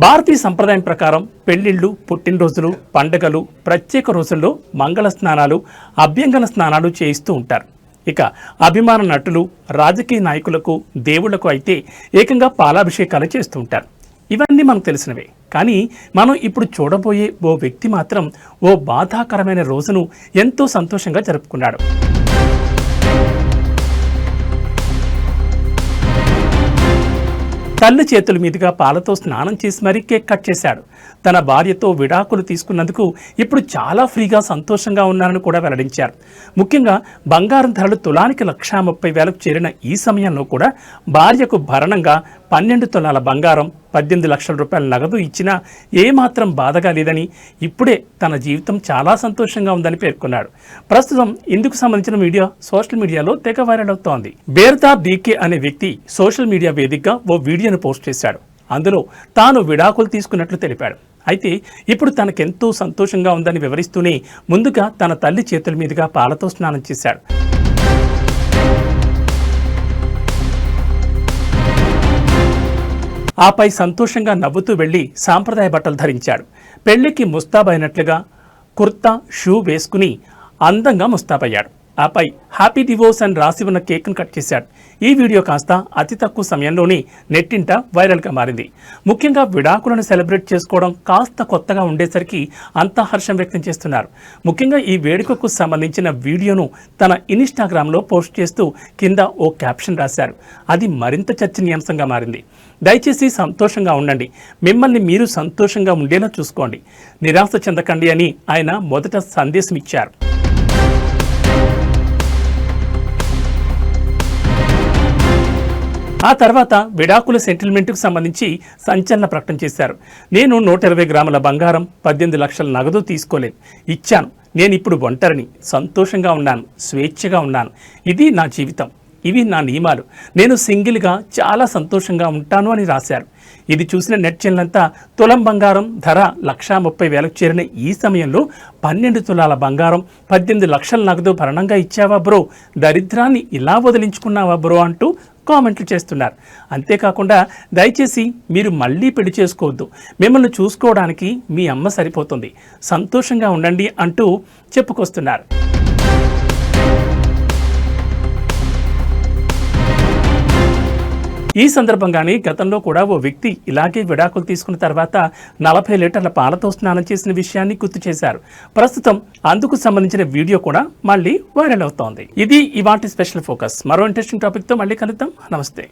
భారతీయ సంప్రదాయం ప్రకారం పెళ్లిళ్ళు, పుట్టినరోజులు, పండుగలు, ప్రత్యేక రోజుల్లో మంగళ స్నానాలు, అభ్యంగన స్నానాలు చేయిస్తూ ఉంటారు. ఇక అభిమాన నటులు, రాజకీయ నాయకులకు, దేవుళ్లకు అయితే ఏకంగా పాలాభిషేకాలు చేస్తూ ఉంటారు. ఇవన్నీ మనకు తెలిసినవే. కానీ మనం ఇప్పుడు చూడబోయే ఓ వ్యక్తి మాత్రం ఓ బాధాకరమైన రోజును ఎంతో సంతోషంగా జరుపుకున్నాడు. తల్లి చేతుల మీదుగా పాలతో స్నానం చేసి మరీ కేక్ కట్ చేశాడు. తన భార్యతో విడాకులు తీసుకున్నందుకు ఇప్పుడు చాలా ఫ్రీగా సంతోషంగా ఉన్నారని కూడా వెల్లడించారు. ముఖ్యంగా బంగారం ధరలు తులానికి 1,30,000కు చేరిన ఈ సమయంలో కూడా భార్యకు భరణంగా 12 తులాల బంగారం, 18 లక్షల రూపాయల నగదు ఇచ్చినా ఏమాత్రం బాధగా లేదని, ఇప్పుడే తన జీవితం చాలా సంతోషంగా ఉందని పేర్కొన్నాడు. ప్రస్తుతం ఇందుకు సంబంధించిన వీడియో సోషల్ మీడియాలో తెగ వైరల్ అవుతోంది. బేర్దా బీకే అనే వ్యక్తి సోషల్ మీడియా వేదికగా ఓ వీడియోను పోస్ట్ చేశాడు. అందులో తాను విడాకులు తీసుకున్నట్లు తెలిపాడు. అయితే ఇప్పుడు తనకెంతో సంతోషంగా ఉందని వివరిస్తూనే ముందుగా తన తల్లి చేతుల మీదుగా పాలతో స్నానం చేశాడు. ఆపై సంతోషంగా నవ్వుతూ వెళ్లి సాంప్రదాయ బట్టలు ధరించాడు. పెళ్లికి ముస్తాబైనట్లుగా కుర్తా, షూ వేసుకుని అందంగా ముస్తాబయ్యాడు. ఆపై హ్యాపీ డివోర్స్ అని రాసి ఉన్న కేక్ను కట్ చేశాడు. ఈ వీడియో కాస్త అతి తక్కువ సమయంలోనే నెట్టింట వైరల్గా మారింది. ముఖ్యంగా విడాకులను సెలబ్రేట్ చేసుకోవడం కాస్త కొత్తగా ఉండేసరికి అంతా హర్షం వ్యక్తం చేస్తున్నారు. ముఖ్యంగా ఈ వేడుకకు సంబంధించిన వీడియోను తన ఇన్స్టాగ్రామ్లో పోస్ట్ చేస్తూ కింద ఓ క్యాప్షన్ రాశారు. అది మరింత చర్చనీయాంశంగా మారింది. దయచేసి సంతోషంగా ఉండండి, మిమ్మల్ని మీరు సంతోషంగా ఉండేలా చూసుకోండి, నిరాశ చెందకండి అని ఆయన మొదట సందేశం ఇచ్చారు. ఆ తర్వాత విడాకుల సెటిల్మెంట్కు సంబంధించి సంచలన ప్రకటన చేశారు. నేను 120 గ్రాముల బంగారం, 18 లక్షల నగదు తీసుకోలేదు, ఇచ్చాను. నేను ఇప్పుడు ఒంటరిని, సంతోషంగా ఉన్నాను, స్వేచ్ఛగా ఉన్నాను. ఇది నా జీవితం, ఇవి నా నియమాలు. నేను సింగిల్గా చాలా సంతోషంగా ఉంటాను అని రాశారు. ఇది చూసిన నెట్జన్లంతా తులం బంగారం ధర 1,30,000కు చేరిన ఈ సమయంలో 12 తులాల బంగారం, 18 లక్షల నగదు భరణంగా ఇచ్చావా బ్రో, దరిద్రాన్ని ఇలా వదిలించుకున్నావా బ్రో అంటూ కామెంట్లు చేస్తున్నారు. అంతేకాకుండా దయచేసి మీరు మళ్ళీ పెళ్లి చేసుకోవద్దు, మిమ్మల్ని చూసుకోవడానికి మీ అమ్మ సరిపోతుంది, సంతోషంగా ఉండండి అంటూ చెప్పుకొస్తున్నారు. ఈ సందర్భంగానే గతంలో కూడా ఓ వ్యక్తి ఇలాగే విడాకులు తీసుకున్న తర్వాత 40 లీటర్ల పాలతో స్నానం చేసిన విషయాన్ని గుర్తు చేశారు. ప్రస్తుతం అందుకు సంబంధించిన వీడియో కూడా మళ్ళీ వైరల్ అవుతోంది. ఇది ఇవాల్టి స్పెషల్ ఫోకస్. మరో ఇంట్రెస్టింగ్ టాపిక్తో మళ్ళీ కలుద్దాం. నమస్తే.